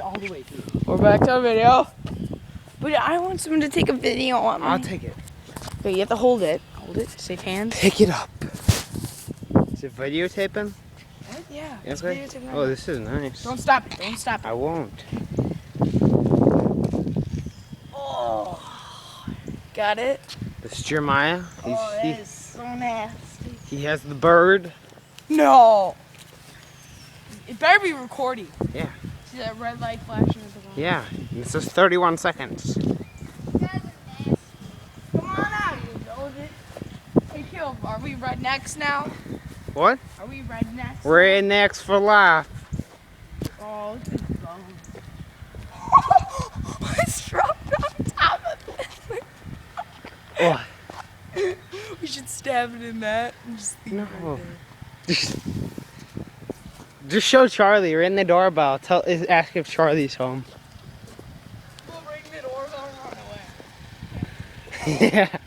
all the way through. We're back to our video. But I want someone to take a video on me. I'll take it. Okay, you have to hold it. Hold it. Safe hands. Pick it up. Is it videotaping? What? Yeah. it's Okay. videotaping. Oh, this is nice. Don't stop it. Don't stop it. I won't. Oh. Got it? This is Jeremiah. Oh, that is so nasty. He has the bird. No. It better be recording. Yeah. See that red light flashing at the bottom? Yeah. This is 31 seconds. Come on out, you know it. Hey, Kill, are we rednecks now? What? Are we rednecks? Rednecks for life. Oh, look at this bone. It's dropped on top of it. Oh. We should stab it in that and just leave it No. right there. Just show Charlie. Ring the doorbell. Ask if Charlie's home. We'll ring the doorbell and run away. Yeah.